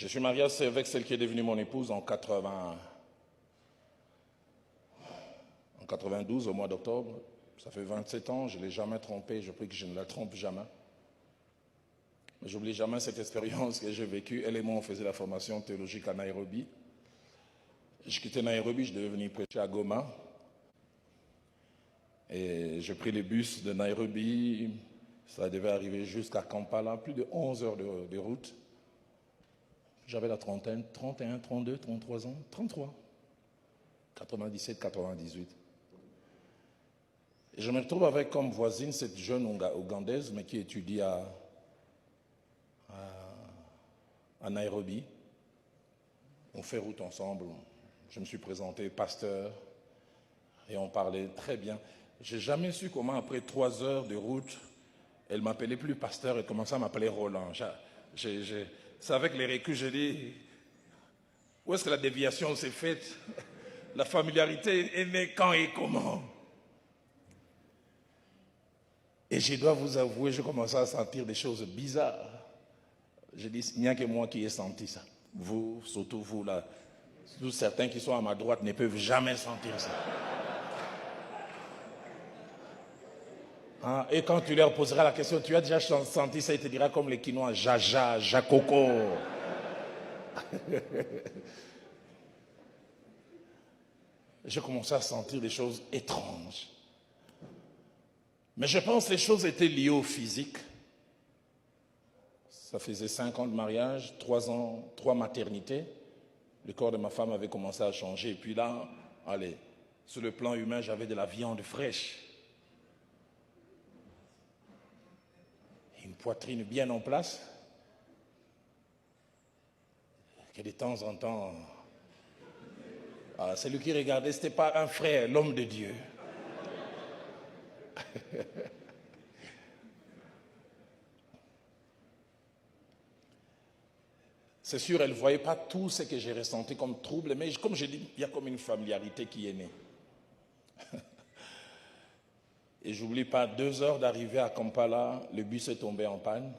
Je suis marié avec celle qui est devenue mon épouse en 92, au mois d'octobre. Ça fait 27 ans, je ne l'ai jamais trompée, je prie que je ne la trompe jamais. Mais je n'oublie jamais cette expérience que j'ai vécue. Elle et moi, on faisait la formation théologique à Nairobi. Je quittais Nairobi, je devais venir prêcher à Goma. Et j'ai pris les bus de Nairobi, ça devait arriver jusqu'à Kampala, plus de 11 heures de route. J'avais la trentaine, 31, 32, 33 ans, 33, 97, 98. Et je me retrouve avec comme voisine cette jeune Ougandaise, mais qui étudie à Nairobi. On fait route ensemble. Je me suis présenté pasteur et on parlait très bien. Je n'ai jamais su comment, après 3 heures de route, elle ne m'appelait plus pasteur et commençait à m'appeler Roland. C'est avec les reculs, j'ai dit, où est-ce que la déviation s'est faite? La familiarité est née quand et comment? Et je dois vous avouer, je commençais à sentir des choses bizarres. Je dis, il n'y a que moi qui ai senti ça. Vous, surtout vous là, tous certains qui sont à ma droite ne peuvent jamais sentir ça. Hein? Et quand tu leur poseras la question, tu as déjà senti ça, il te dira comme les Quinois, Jaja, Jakoko. Je commençais à sentir des choses étranges. Mais je pense que les choses étaient liées au physique. Ça faisait 5 ans de mariage, 3 ans, 3 maternités. Le corps de ma femme avait commencé à changer. Et puis là, allez, sur le plan humain, j'avais de la viande fraîche. Une poitrine bien en place. Que de temps en temps, celui qui regardait, ce n'était pas un frère, l'homme de Dieu. C'est sûr, elle ne voyait pas tout ce que j'ai ressenti comme trouble, mais comme je dis, il y a comme une familiarité qui est née. Et j'oublie pas, 2 heures d'arrivée à Kampala, le bus est tombé en panne.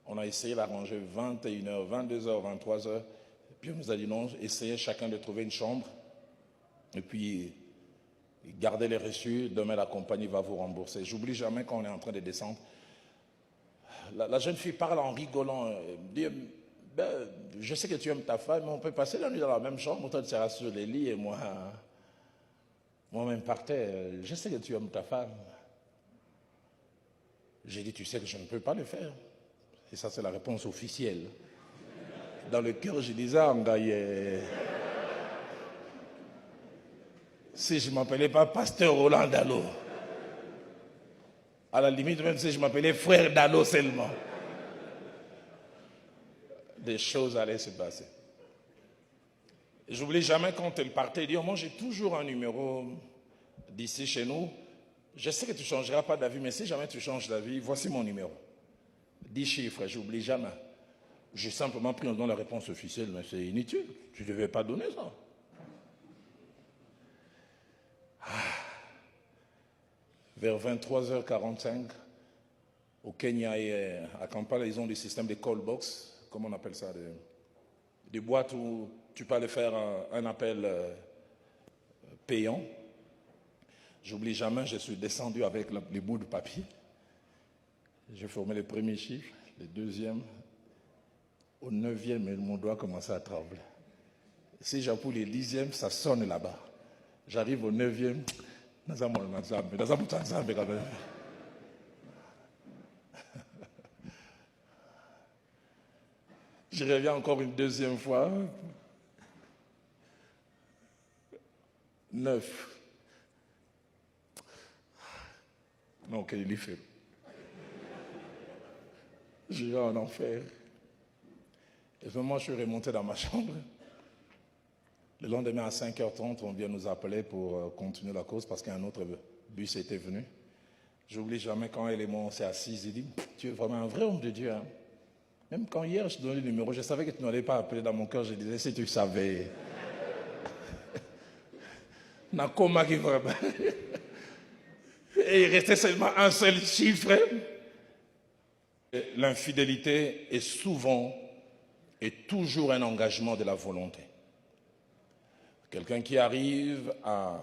On a essayé d'arranger 21h, 22h, 23h. Puis on nous a dit non, essayez chacun de trouver une chambre. Et puis, gardez les reçus, demain la compagnie va vous rembourser. J'oublie jamais quand on est en train de descendre. La jeune fille parle en rigolant, dit, ben, je sais que tu aimes ta femme, mais on peut passer la nuit dans la même chambre, toi tu seras sur les lits et moi-même par terre. Je sais que tu aimes ta femme. J'ai dit, tu sais que je ne peux pas le faire. Et ça, c'est la réponse officielle. Dans le cœur, je disais, si je ne m'appelais pas pasteur Roland Dallot, à la limite, même si je m'appelais frère Dallot seulement, des choses allaient se passer. J'oublie jamais quand elle partait, dire, moi j'ai toujours un numéro d'ici chez nous. Je sais que tu ne changeras pas d'avis, mais si jamais tu changes d'avis, voici mon numéro. 10 chiffres, j'oublie jamais. J'ai simplement pris en donnant la réponse officielle, mais c'est inutile. Tu ne devais pas donner ça. Vers 23h45, au Kenya et à Kampala, ils ont des systèmes de call box, comment on appelle ça, des boîtes où tu peux aller faire un appel payant. J'oublie jamais, je suis descendu avec les bouts de papier. J'ai formé le premier chiffre, le deuxième. Au 9e, mon doigt commençait à trembler. Si j'appuie le 10e, ça sonne là-bas. J'arrive au 9e. Je reviens encore une deuxième fois. 9. Non, qu'il y fait. Je vais en enfer. Et vraiment, je suis remonté dans ma chambre. Le lendemain, à 5h30, on vient nous appeler pour continuer la course parce qu'un autre bus était venu. J'oublie jamais quand elle et moi, on s'est assis, il dit, tu es vraiment un vrai homme de Dieu. Hein? Même quand hier, je te donnais le numéro, je savais que tu n'allais pas appeler dans mon cœur. Je disais, si tu savais. Nakoma qui vraiment. Et il restait seulement un seul chiffre. L'infidélité est souvent est toujours un engagement de la volonté. Quelqu'un qui arrive à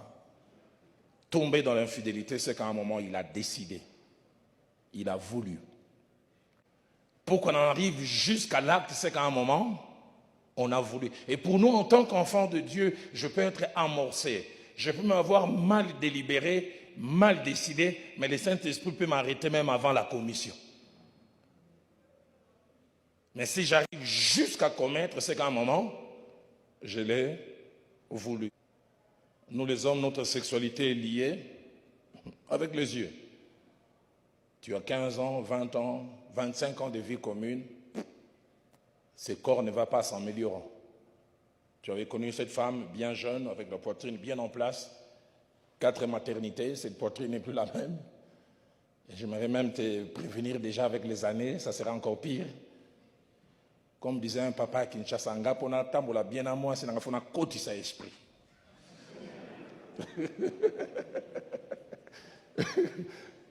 tomber dans l'infidélité, c'est qu'à un moment, il a décidé, il a voulu. Pour qu'on en arrive jusqu'à l'acte, c'est qu'à un moment, on a voulu. Et pour nous, en tant qu'enfants de Dieu, je peux être amorcé. Je peux m'avoir mal délibéré, mal décidé, mais le Saint-Esprit peut m'arrêter même avant la commission. Mais si j'arrive jusqu'à commettre, c'est qu'à un moment, je l'ai voulu. Nous les hommes, notre sexualité est liée avec les yeux. Tu as 15 ans, 20 ans, 25 ans de vie commune, ce corps ne va pas s'améliorer. Tu avais connu cette femme bien jeune, avec la poitrine bien en place, 4 maternités, cette poitrine n'est plus la même. J'aimerais même te prévenir déjà avec les années, ça sera encore pire. Comme disait un papa à Kinshasa, Ngapona tambola bien à moi, c'est n'angafona koti sa esprit.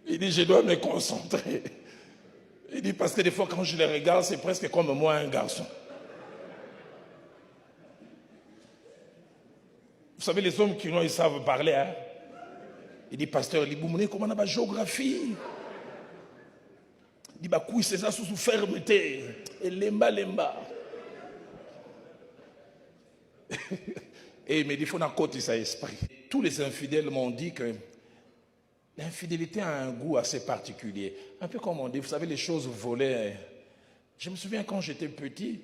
Il dit, je dois me concentrer. Il dit, parce que des fois, quand je les regarde, c'est presque comme moi, un garçon. Vous savez, les hommes qui ils savent parler. Hein? Il dit, pasteur, il dit, comment on a la géographie? Il dit, couille, c'est ça sous fermeté. Et lemba. Et il me dit, il faut qu'on côté ça esprit. Tous les infidèles m'ont dit que l'infidélité a un goût assez particulier. Un peu comme on dit, vous savez, les choses volées. Je me souviens quand j'étais petit,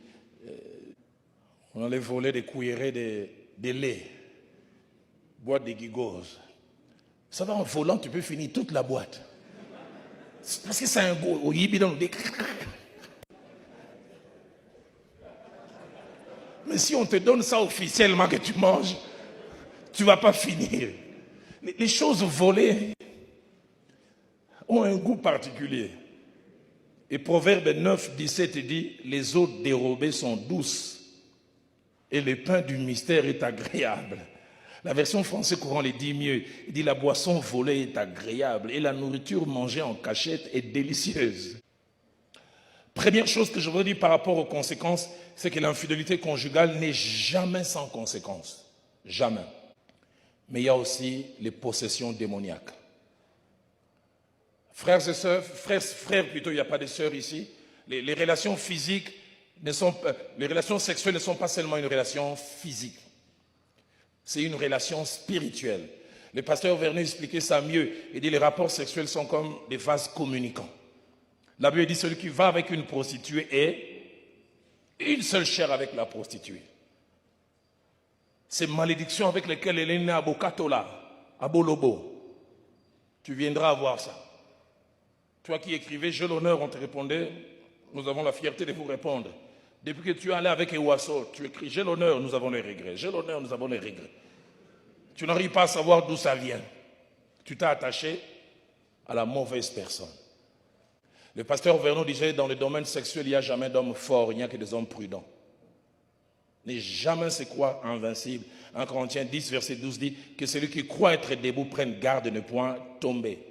on allait voler des cuillerées de lait, boîte de gigos. Ça va, en volant, tu peux finir toute la boîte. Parce que c'est un goût. Au Yibidon, mais si on te donne ça officiellement que tu manges, tu ne vas pas finir. Les choses volées ont un goût particulier. Et Proverbe 9, 17 dit, les eaux dérobées sont douces et le pain du mystère est agréable. La version française courant les dit mieux. Il dit, la boisson volée est agréable et la nourriture mangée en cachette est délicieuse. Première chose que je veux dire par rapport aux conséquences, c'est que l'infidélité conjugale n'est jamais sans conséquences. Jamais. Mais il y a aussi les possessions démoniaques. Frères et sœurs, frères plutôt, il n'y a pas de sœurs ici. Les relations physiques, les relations sexuelles ne sont pas seulement une relation physique. C'est une relation spirituelle. Le pasteur Vernet expliquait ça mieux. Il dit les rapports sexuels sont comme des vases communicants. La Bible dit celui qui va avec une prostituée est une seule chair avec la prostituée. Ces malédictions avec lesquelles elle est née à Bokatola, à Bolobo, tu viendras voir ça. Toi qui écrivais, j'ai l'honneur, on te répondait, nous avons la fierté de vous répondre. Depuis que tu es allé avec Ewasso, tu écris, j'ai l'honneur, nous avons les regrets. J'ai l'honneur, nous avons les regrets. Tu n'arrives pas à savoir d'où ça vient. Tu t'es attaché à la mauvaise personne. Le pasteur Vernon disait, dans le domaine sexuel, il n'y a jamais d'hommes forts, il n'y a que des hommes prudents. Ne jamais se croire invincible. 1 Corinthiens 10, verset 12 dit que celui qui croit être debout prenne garde de ne point tomber.